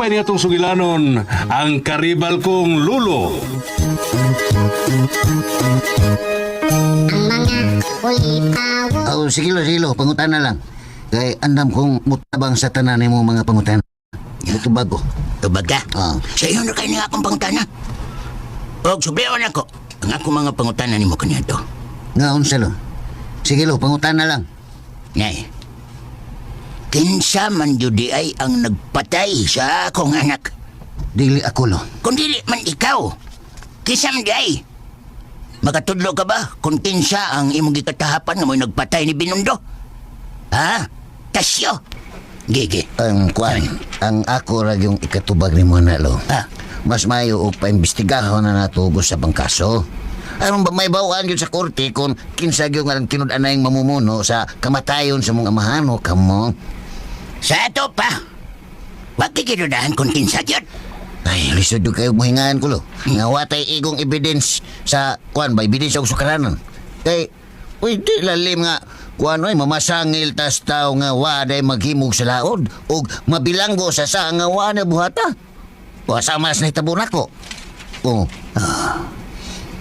Usahay niya itong sugilanon, ang karibal kong lulo. Sige lo, pangutan na lang. Kay andam kong mutabang sa tanan mo mga pangutan. Ito bago. Tubag ka? Sa iyo na kayo nga akong pangutana. Og subliwan ako. Ang ako mga pangutana ni mo kanya to. Nga unsa lo. Sige lo, pangutan na lang. Nay, kinsa man judi ay ang nagpatay sa akong anak. Dili ako lo. Kung dili man ikaw, kinsa man di ay. Makatudlo ka ba kung kinsa ang imong gikatahapan nga mo'y nagpatay ni Binundo? Ha? Tasyo? Gigi. Ang kwan, ang ako ra yung ikatubag ni mo na lo. Mas mayo og paimbestigahon na natugos sa bangkaso. Aron ba may bawaan yun sa korte kung kinsa gyud nga tinud-anay mamumuno sa kamatayon sa mga amahano kamo. Sa ato pa, wag kikinudahan kung kinsa yun. Ay, lisod yung kayo muhingaan ko lo. Nga watay igong evidence sa kwan ba, evidence sa sukaranan. Kay, uy, di lalim nga kwan ay mamasangil tas tao nga waday maghimog sa laod o mabilanggo sa nga waday buhata. Wasa mas na itabon ako. Oh.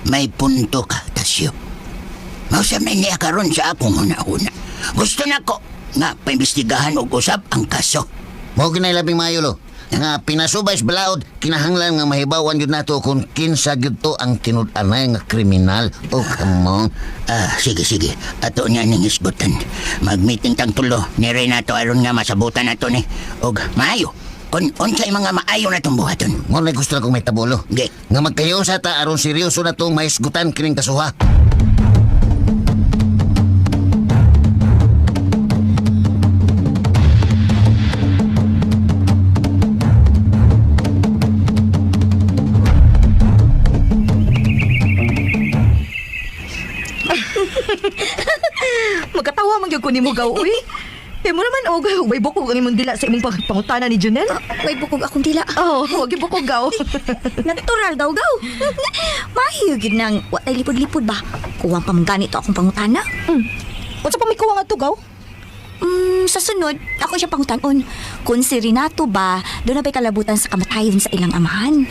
May punto ka, Tasyo. Mausap na niya karon sa akong una-una. Gusto na ko nga paimbestigahan og usab ang kaso. Mao ginay labing maayo lo. Nga pinasubay sa balaod, kinahanglan nga mahibawan yun nato kung kinsa gyud to ang tinud-anay nga kriminal. O kamo. Sige. Ato niya ning isgutan. Mag-meeting tang tulo. Niray nato aron nga masabutan nato ni. Og maayo. Kung unsay mga maayo na itong buhaton. Mo na gusto na kong may tabulo. Ge. Nga magkayo sa ta aron seryoso na tong mahisgutan kining kasuha. Magkatawa man gyud ko nimo gaw uy. Mo naman og way bukog ang imong dila sa imong pangutana ni Junel. May bukog akong dila. Oh, wag gyud bukog gaw. Natural daw gaw. Mahiyo gid nang watay lipod-lipod ba. Kuwang pa man ganito akong pangutana. Unsa pa may kuwang adto gaw? Sa sunod, ako siya pangutanon. Kung si Renato ba, doon na ba'y kalabutan sa kamatayon sa ilang amahan?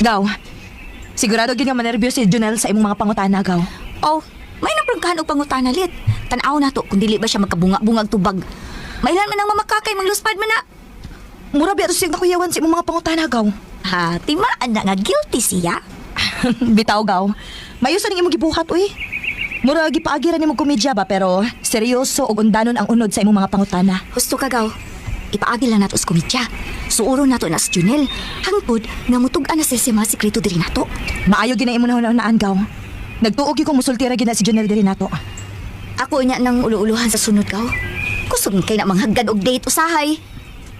Gaw. Sigurado gyud nga manerbyos si Junel sa imong mga pangutana gaw. Oh, may naprangkahan og pangutana lit. Tan-aw na to kung dili ba siya magkabunga-bungag tubag. Mailan man ang mamakakay mangluspad man na. Mura ba siyang nakuyawan sa imong mga pangutana gaw? Ha, timaan na nga guilty siya. Bitaw gaw. Mayo sa ning imong gibuhat uy. Mura gipaagiran nimo komedya ba pero seryoso ug undanon ang unod sa imong mga pangutana. Gusto ka gaw. Ipaagi lang nato sa komedya. Suuro nato na sa Junel. Hangtod na mutugan na siya mga sikreto diri nato. Maayo gyud na imo nahunaan gaw. Nagtuog gyud kong musultira gyud na si Junel diri nato. Ako niya nang ulu-uluhan sa sunod gaw. Kusog kay na manghagad og date usahay.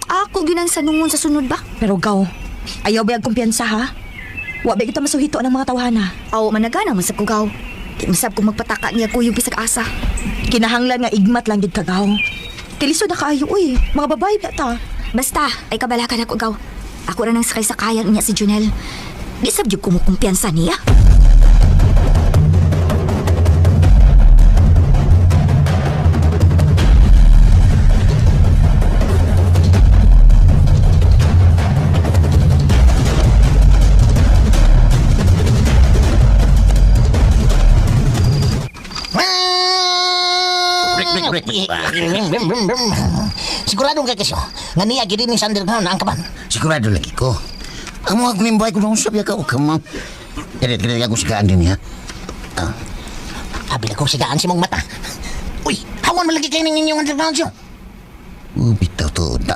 Ako ginang sanungon sa sunod ba? Pero gaw, ayaw ba ang kumpiyansa ha? Wa ba kita masuhito ng mga tawhana? Aw managana man sa kugaw. Di masab kung magpataka niya kuyog bisag asa. Kinahanglan nga igmat lang gid kagaw. Kilisod na kaayo uy, mga babae ba ta? Basta ay kabalakan ako gaw. Ako ra nang sakay sa kayang niya si Junel. Di sab jud kumukumpiyansa niya. Sigurado ka kaso. Nga niya gid ni Sander nga ang kaban. Sigurado lagi ko. Amo ako mimbuhay ko nung sabi ka. Kamo. Kaya ako sigaan din niya. Habil akong sigaan si mong mata. Uy, hawan malagi kayo ng inyong underground siyo. Bitaw to na.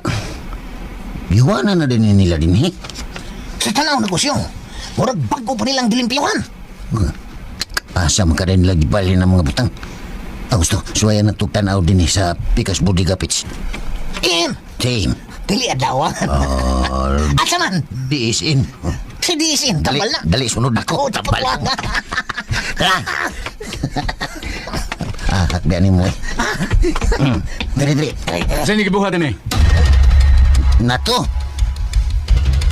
Iwanan na din nila din eh. Sa tanaw na ko siyo. Murag bago pa nilang dilimpiyuhan. Asa man ka rin lagi bali ng mga butang. Gusto, suwayan na tugtanaw din sa Pikas Bodega Pits. Same. Dili adlaw. Asa man? Diisin. Si Disin, Dali, tambal na. dali, sunod ako. Tapos lang. Tara. Hakbianin mo eh. Dali. Saan niyo gibuhatan eh? Nato.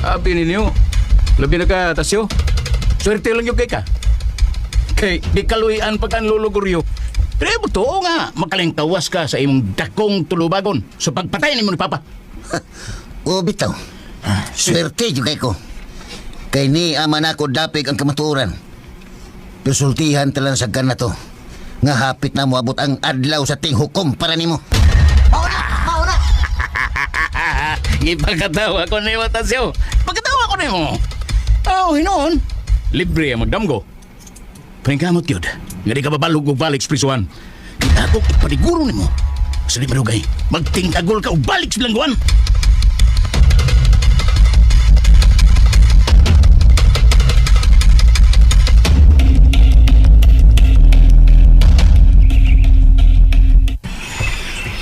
Abi ninyo. Labi na ka, Tasyo. Swerte lang yung kay ka. Kay, di kaluyan pag ang luluguryo. Pero totoo nga, makalingtawas ka sa imong dakong tulubagon sa pagpatay ni mo ni Papa. O bitaw. Swerte jud kay ko. Kay ni ama na ko dapig ang kamatuoran. Persultihan talang sa na to. Nga hapit na moabot ang adlaw sa ting hukom para nimo. Ipagkatawa ko ni mo, Tasyo. Pagkatawa ko ni mo. Oh, hinoon. Libre ang magdamgo. Pangkamot yun. Nga di ka babalog o balik sa prisuan. Kita ko ipadiguro ni mo. Sa di marugay, magtingagol ka o balik sa bilangguan.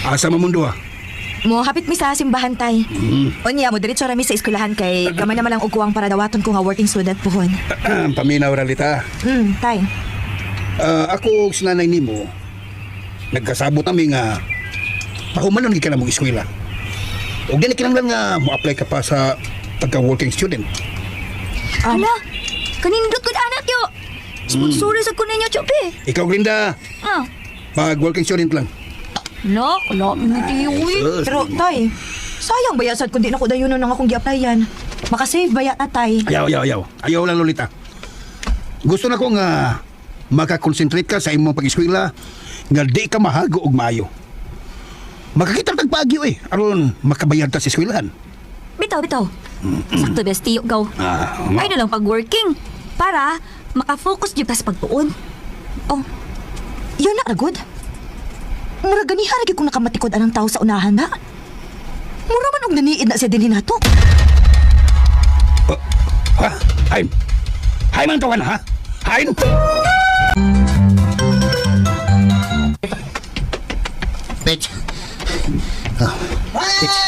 Asa mamundo ah? Mo hapit mi sa simbahan tay. Unya mo diretso ra mi sa eskwelahan kay gamay naman lang og kuwang para dawaton ko nga working student pohon. Paminaw ralita. Tay. Ako sa nanay nimo, nagkasabot nami nga pahumanon gi ka na mong eskwela. O dili kinahanglan nga mo-apply ka pa sa pagka-working student. Hala, kanindot ko anak yo. Sponsori sa kunin niyo, Chope. Ikaw, Glinda, Ah, mag-working student lang. no, wala mo tiwi. Pero tay, sayang bayasad kun di na ko dayonon ang akong gi-applyan. Makasave baya ta tay. Ayaw lang, Lolita. Gusto na ko nga makakonsentrate ka sa imong pag-eskwela nga di ka mahago og maayo. Makakita tag pagyo aron makabayad ta sa eskwelahan. Bitaw. Sakto best tiyo gaw. Ay na lang pag-working para makafocus di pa sa pagtuon. Oh. Yun na agud. Mura ganiha ra gyud kung nakamatikod anang tao sa unahan na. Mura man og naniid na siya dinhi nato. Ha? Hain? Hain man kawan, ha? Hain? Bitch. Oh, bitch.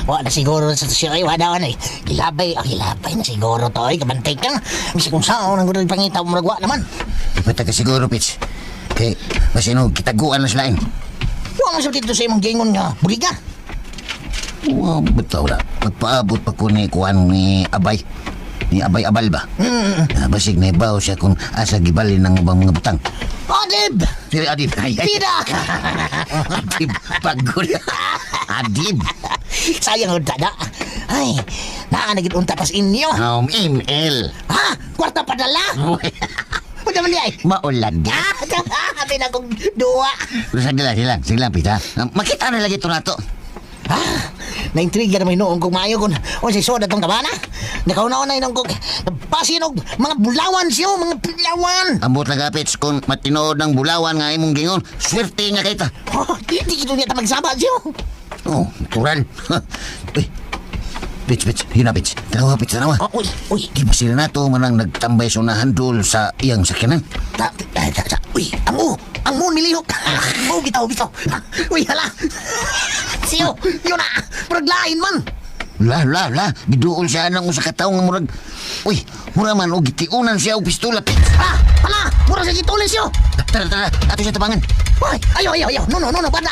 Wa na siguro sa siya ay wadawan ay. Hilabay na siguro to ay kabantay ka. Misi kung saan nang gudol pangita mo ragwa naman. Ipata ka siguro, bitch. Kay masino kitaguan na sila. Wa man sa dito sa imong gingon nga buliga. Wow, bitaw na. Magpaabot pa ko ni kuan ni Abay. Ni Abay Abal ba? Basig na ibaw siya kung asa gibali ng ubang mga butang. Adib! Siri Adib. Pida! Adib. Pagod. Adib. Sayang ang dada. Ay, naanagin unta pas inyo. ML. Ha? Kwarta padala? Huwag naman di ay. Maulag. Habi na kong duwa. Pero sige lang, pita. Makita na lagi ito na to. Naintriga na may noong kong maayo kung si soda tong kabana. Nakauna-una yun kong pasinog mga bulawan siyo, mga bulawan. Ambot lang kapits kung matinood ng bulawan nga imong gingon. Swerte nga kita. Oh, hindi kito niya magsaba siyo. Oh, natural. Uy. Bitch. Yun na, bitch. Tanawa, bitch. Uy. Di ba sila na to manang nagtambay sa unahan sa iyang sakyanan? Uy, ang mo nilihok. Oh, bitaw. Uy, hala. Siyo, yun na. Muraglain man. La. Giduol siya ng usa ka tawo nga murag. Uy, mura man og gitiunan siya og pistola, bitch. Hala, mura siya gitulis siyo. Tara. Ato siya tabangan. Uy, ayaw. No, banda.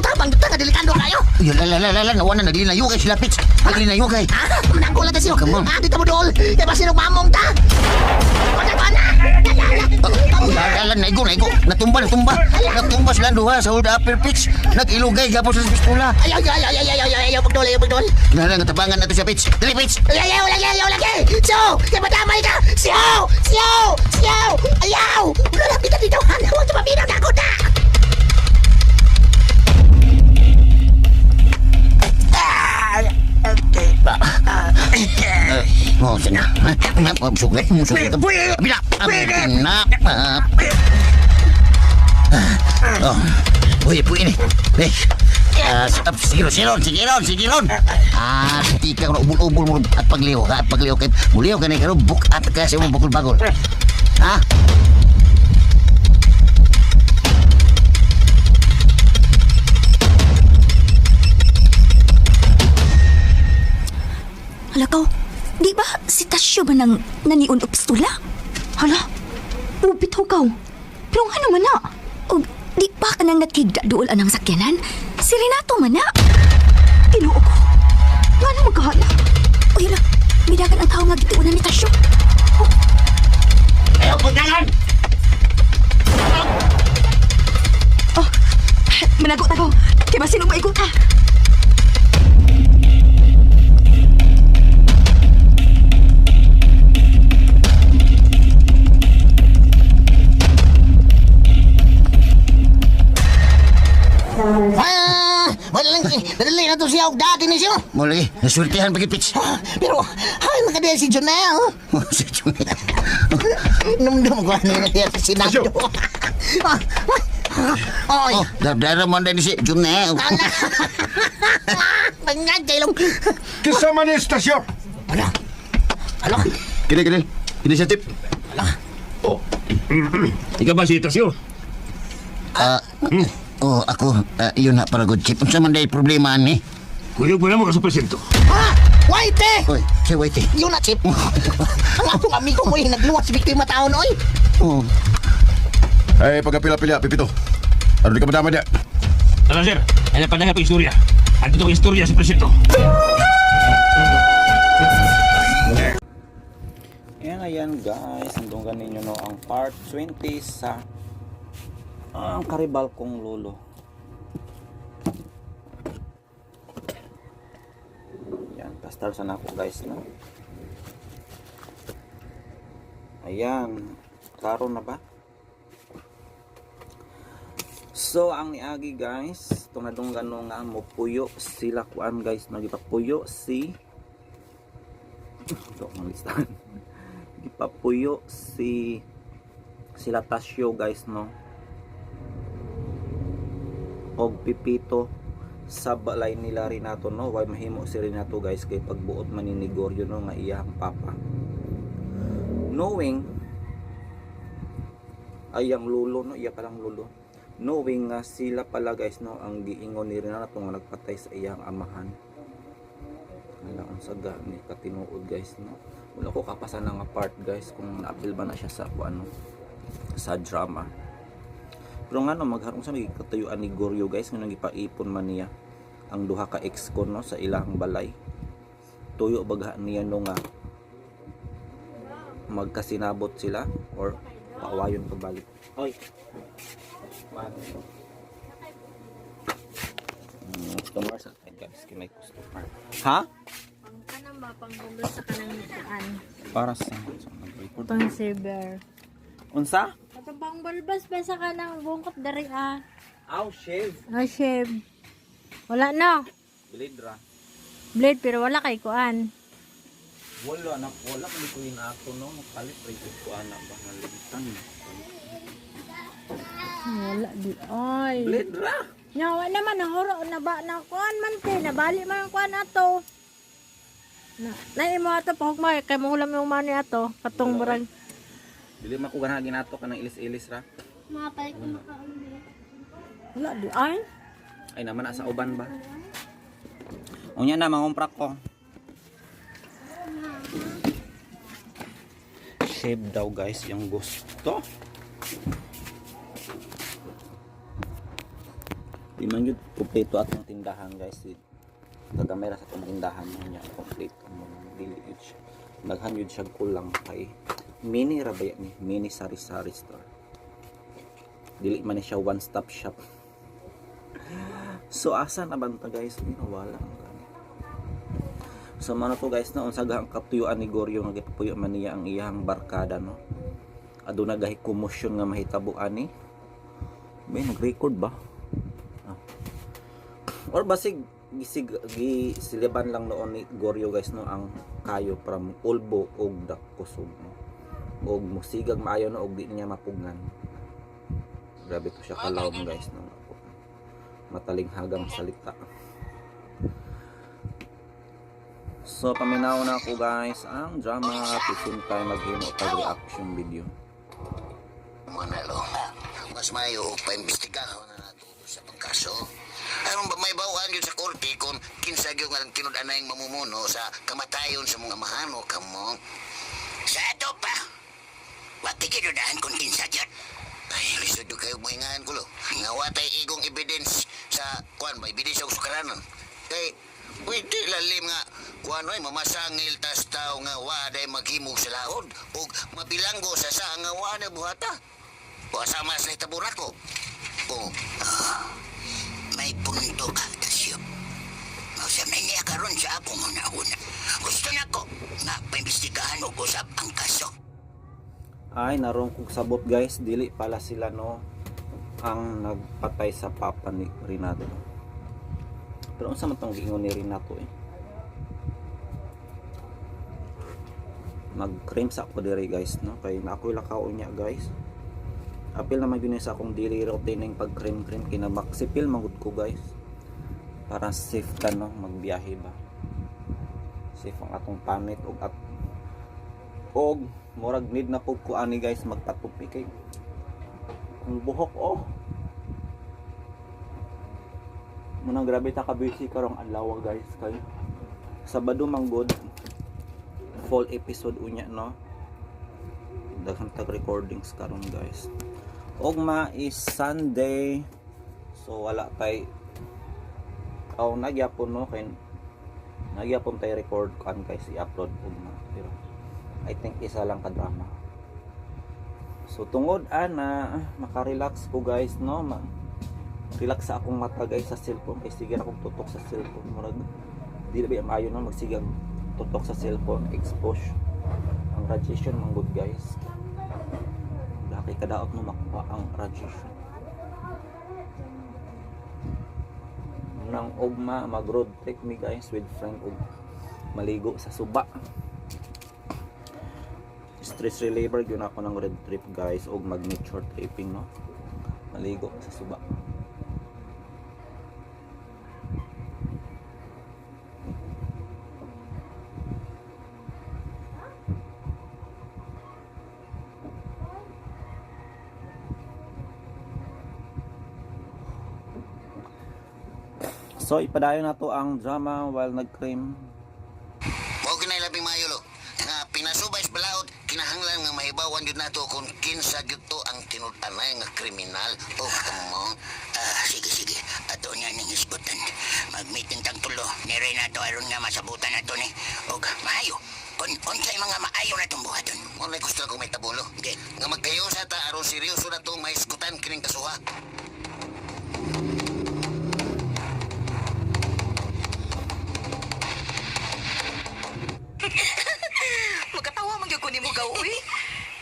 Tabang, delikado kayo. Uy, la. Nawanan, naglinayo kay sila, bitch. Naglinayo kay. Manangkulat na siyo. Come on. Dito mo dool. E ba sinong mamong ta? Bana. Lala, naigo. Natumba. Natumba sila duha sa hold upper pitch. Nag-ilugay gapos sa pistola. Ayaw, pagdol. Lala, nga tabangan nato siya, bitch. Dali, bitch. Ayaw lagi. Siyo, kaya madamay ka. Siyo. Ayaw. Wala, dito. Huwag tumabinaw na ako na. Sige na. Sugat. Bila. Puwi ni. Sigiron. Di ka ubul-ubul mo at pagliw kay muliw ka na karo buk at ka sa imong bukol-bagol. Ha? Hala ka, di ba si Tasyo ba nang naniun o pistola? Hala. Bitaw ka. Pero ano man na? O di ba ka nang natigda dool anang sakyanan? Si Renato man na. Tinuo ko. Nga na magkahala. Uy, hala, bidagan ang tao nga gituunan ni Tasyo. Ayaw, pagdalan. Managot ako. Kaya Kay basin og maigo ta. Madali na to siya og dati ni siya. Muli, nasultihan pagi pitch. Pero, ay, nakadaya si Jonel. Si Junel. Numdum ko ano yung nangyari sa Senado. Oy, Oh, dara mo na ni si Junel. pangagay lang. Kasama ni estasyon. Ano? Kini. Inisiatif. Oh. Ikaw ba si Tasyo? Oh, ako, yun na para good chip. Unsa man day problema ni? Kuyog mo na mo ka sa presinto. Ha? Waite! Oy, si wait. Yun na, Chip. Ang akong amigo mo yung nagluwas si biktima taon, oy. Oh, Ay, pagkapila-pila, Pipito. Ano di ka madama niya? Tara, sir. Ay, napadanga pa istorya. Andito ang istorya sa presinto. Ayan guys, hanggang ninyo no ang part 20 sa ang karibal kong lolo. Ayan, pastar sana ako guys no. Ayan, klaro na ba? So ang niagi guys, itong nadunggan no nga mo puyo sila kuan guys, nagipapuyo si ito ang listahan. Gipapuyo si sila Tasyo guys no og Pipito sa balay nila Renato no, why mahimo si Renato guys kay pagbuot man ni Goryo no nga iyang papa, knowing ayang lulo no, iya palang lulo, knowing nga sila pala guys no ang giingon ni Renato nga nagpatay sa iyang amahan. Wala ang saga ni katinuod guys no. Wala ko kapasan nga part guys kung na-appeal ba na siya sa ano sa drama. Pero nga no, magharong sa magkatuyuan ni Goryo guys nga nagipaipon man niya ang duha ka ex ko no sa ilang balay. Tuyo bagha niya no nga magkasinabot sila or paawayon pagbalik. Oy. Customer sa guys, kay may customer. Ha? Kanang ba panggugol sa kanang nituan? Para sa nag-record. Pang server. Unsa? Katong pang balbas ba sa kanang bungkot dari ah. Aw, shave. Ah, shave. Wala na. Blade ra. Blade pero wala kay kuan. Wala kami ko yung ako no, magpalit rin ko anak ba nalimutan. Wala di ay. Blade ra. Nyawa naman nahuro na ba na kuan man te, nabali man ang kuan ato. Na imo ato pahugmay kay mahulam yung mani ato katong murag. Dili man ko ganahan ginato kanang ilis-ilis ra. Mapay ko wala di ay. Ay naman sa uban ba. Unya na mangumprak ko. Shave daw guys yung gusto. Di man yun kompleto atong tindahan guys. Kagamera sa itong tindahan niya kompleto mo dili yun siya. Naghan yun siya kulang kay mini ra ba yan ni mini sari-sari store. Dili man ni siya one stop shop. So asa na banta guys, wala ang gani. So mano to guys no, unsa gahang kaptuyuan ni Goryo nga gipapuyo man niya ang iyang barkada no. Aduna gahi commotion nga mahitabo ani. May nag-record ba? Or basig gisiliban lang noon ni Goryo guys no ang kayo from Ulbo og Dakosog no. Og musigag maayo no og di niya mapugnan. Grabe to siya kalawom guys no. Matalinghagang salita. So paminaw na ako guys ang drama tisin tayo maghimo pag reaction video. Manalo. Mas mayo paimbestigahan na nato sa pagkaso. Aron ba may bawaan yun sa korte kung kinsa gyud nga tinud-anay mamumuno sa kamatayon sa mga mahano kamo. Sa ato pa. Wati kinudahan kung kinsa dyan. Ay, lisod do kayo mohingahan ko lo. Nga watay igong evidence sa kuan ba ebidensya og sukaranan. Kay pwede lalim nga kuan oy mamasangil tas tao nga waday maghimog sa laod ug mabilanggo sa nga waday buhata. O sama sa itaburak ko. Oh, May puno Munto ka, Tasyo. Mausap na niya karon sa akong una-una. Gusto na ko nga paimbestigahan o kusap ang kaso. Ay, naroon kong sabot guys, dili pala sila no ang nagpatay sa papa ni Renato. Pero unsa man tong giingon ni Renato eh. Mag-cream sa ako diri guys no, kay na ako'y lakaw niya guys. Apil naman yun sa akong daily routine ng pag-cream kinamaksipil magud ko guys. Para safe ka no, magbiyahe ba. Safe ang atong panit og murag need na po ko ani guys magpatupi kay ang buhok oh munang grabe ta ka busy karong adlaw guys kay Sabado manggod full episode unya no daghang tag recordings karon guys ugma is Sunday so wala tay nagyapon no kay nagyapon tay record kan guys i-upload ugma pero I think isa lang ka drama. So tungod ana maka-relax ko guys no. Relax sa akong mata guys sa cellphone kay sige na akong tutok sa cellphone murag di ba maayo no magsigang tutok sa cellphone expose ang radiation man good guys. Laki kadaot no makuha ang radiation. Nang ugma mag road trip me guys with friend ug maligo sa suba. Stress reliever yun ako ng road trip guys o mag nature tripping no maligo sa suba. So ipadayon na to ang drama while nag-cream. Mao kinay labing maayo lo. Nga pinasubay sa balaod kinahanglan nga mahibawan jud nato kung kinsa gyud to ang tinud-anay nga kriminal. Oh, come on. Sige. Ato niya ning isgutan. Mag-meeting tag tulo. Niray na to aron nga masabutan na to ni. Og maayo. Unsay mga maayo na itong buhaton. Mo na gusto ko may tabulo. Okay. Nga magkayo sa ta aron seryoso na tong mahisgutan kining kasuha. Magkatawa man gyud ko nimo gaw uy.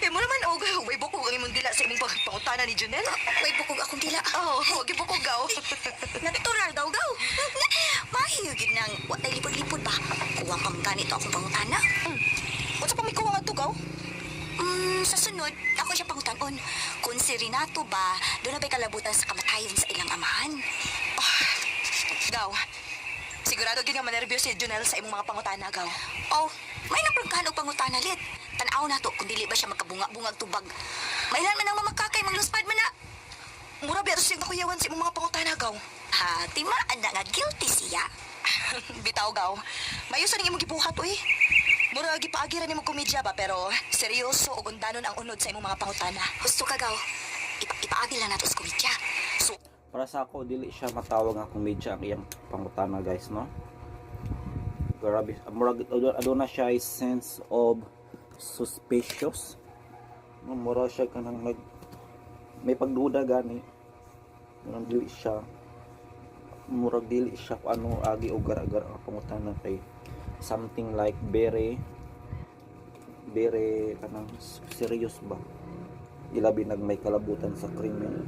Eh mo naman og way bukog ang imong dila sa imong pangutana ni Junel. Way bukog akong dila. Oh, wag gyud bukog gaw. Natural daw gaw. Mahiyo gid nang wa tay lipod-lipod ba. Kuwang pang ganito akong pangutana. Unsa pa may kuwang adto gaw? Sa sunod, ako siya pangutan-on. Kung si Renato ba, doon na ba'y kalabutan sa kamatayon sa ilang amahan? Gaw. Sigurado gyud nga manerbyos si Junel sa imong mga pangutana gaw. Oh, may naprangkan og pangutana lit. Tan-aw na to kung dili ba siya magkabunga-bungag tubag. Mailan man ang mamakakay magluspad man na. Mura ba siyang nakuyawan sa imong mga pangutana gaw? Ha, timaan na nga guilty siya. Bitaw gaw. Mayusan ning imong gibuhat uy. Mura gipaagiran nimo komedya ba pero seryoso ug undanon ang unod sa imong mga pangutana. Gusto ka gaw. Ipaagi lang nato sa komedya. So, Para sa ako dili siya matawag nga komedya ang iyang pangutana guys no. Grabe, murag aduna siya ay sense of suspicious. No, mura siya kanang may pagduda gani. Murag dili siya ano agi o gar-gar ang pangutana kay something like very kanang serious ba. Ilabi may kalabutan sa krimen.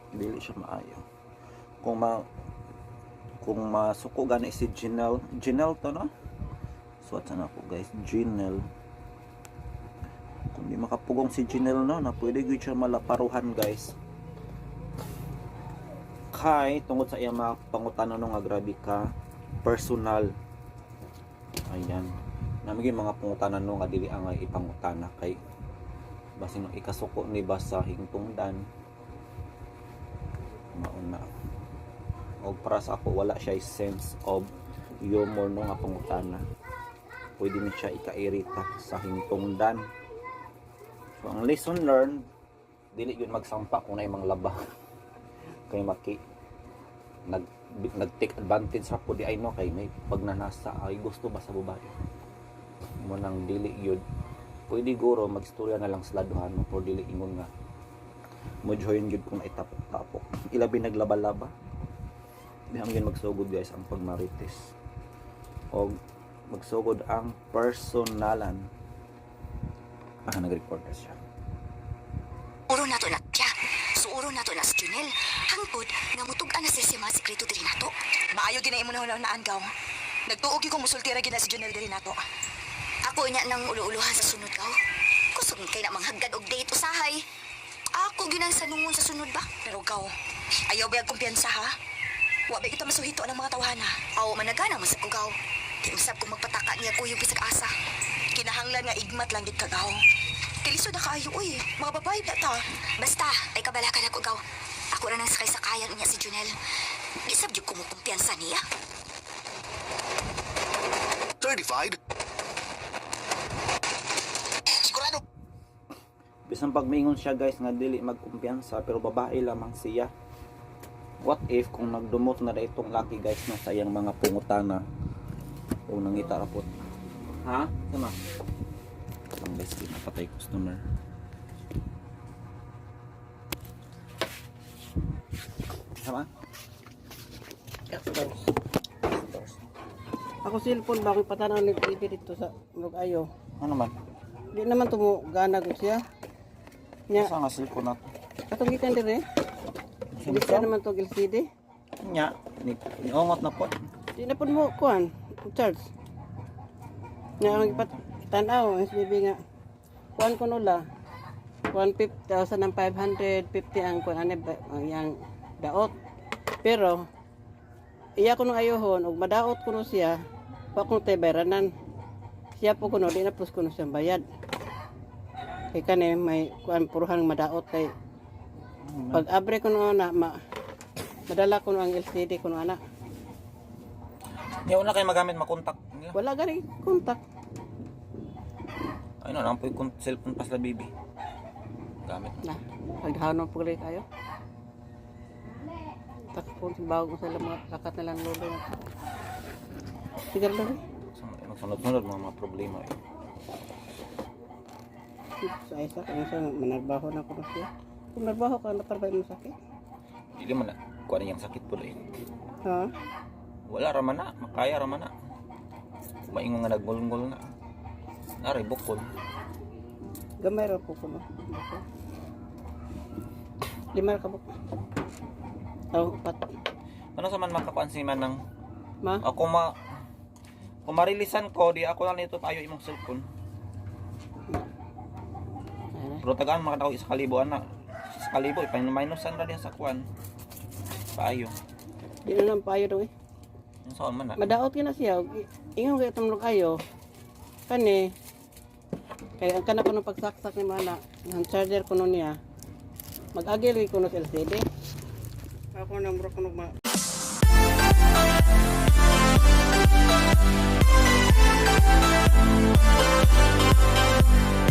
Dili siya maayo. Kung masuko gani si Jinel to no? Suwat sana ako guys, Jinel. Kung di makapugong si Jinel no, na pwede gyud siya malaparuhan guys. Kay tungod sa iya mga pangutana no nga grabe ka personal. Ayan. Namigi mga pangutana no nga dili ang ipangutana kay basin no ikasuko ni ba sa hingtungdan. Mauna. O para sa ako wala siya sense of humor no nga pangutana. Pwede ni siya ikairita sa hingtungdan. So ang lesson learned dili yun magsampa kung na imong laba. Kay nag-take advantage sa po di ay no kay may pagnanasa ay gusto ba sa babae mo nang dili yun pwede guro magstorya na lang sila duhan mo or dili ingon nga Mudyohin gid kung itapok-tapok. Ilabi naglaba-laba. Di hangin magsugod guys ang pagmarites. O magsugod ang personalan. Nag-record na siya. Uro na to na siya. Suuro na to na si Junel. Hangtod, namutugan na siya si mga sekreto diri nato. Maayo ginay mo na naangaw. Nagtuog ko musultira gina si Junel diri nato. Ako niya nang ulu-uluhan sa sunod kaw. Kusog kay na manghagad og date usahay. Ako ginang sanungon sa sunod ba? Pero gaw, ayaw ba yung kumpiyansa ha? Wa ba kita masuhito ng mga tawhana? Aw managana man sa kugaw. Di masab kung magpataka niya ko yung bisag asa. Kinahanglan nga igmat lang gid kagaw. Kilisod na kaayo uy, mga babae na ta. Basta, ay kabala ka na kugaw. Ako na nang sakay-sakayan niya si Junel. Di sab jud kumukumpiyansa niya. Certified. Sigurado. Bisan pagmingon siya guys nga dili magkumpiyansa pero babae lamang siya. What if kung nagdumot na itong laki guys no sa iyang mga pungutana o nangita rapot. Ha? Sama. Ang guys napatay customer. Sama? Ako cellphone ba ako ipatanaw ni TV dito sa Lugayo. Ano man? Di naman tumo gana ko siya. Nya, Sa nga cellphone nato. katong gikan dire. Hindi siya naman to LCD. Nya, niungot na po. Di na pud mo kuan, charge. Nya ang ipatanaw, SBB nga. Kuan ko nula. 150,550 ang kuan ani ang yang daot. Pero iya ko nung ayohon ug madaot ko no siya. Wa ko tay bayranan. Siya po kuno di na plus kuno siyang bayad. Kay kani may kuan puruhan madaot kay pag abre ko no na madala ko no ang LCD ko no ana. Di una kayo magamit makontak. Wala gani kontak. Ay no, lang po yung cellphone pas la bibi. Gamit. Na, paghanon po gali kayo. Takpon si bago sa mga kakat na lang lolo. Sigar lagi. Sunod-sunod mga problema eh. Sa isa kung siya manarbaho na ko na siya. Kung narbaho ka, natarbay mo sakit. Hindi man na. Kuha na yung sakit po eh. Ha? Wala raman na. Makaya raman na. Maingon nga nagmulungol na. Nari, bukol. Gamay ra po ko no. Lima ra ka po. Oh, pat. Ano sa man makapansin man ng... Ma? Kung marilisan ko, di ako lang nito payo imong cellphone. Pero tagaan makataw isa kalibo na. Sa kalibo, ipaminusan na din sa kuwan. Payo. Di na lang payo daw eh. Yung saan man na. Madaot ka na siya. Ingon kayo tumulog kayo. Kani. Kaya ang kana ko nung pagsaksak ni mana. Ang charger ko nun niya. Mag-agil ko nun sa LCD. Ako nang bro ko nung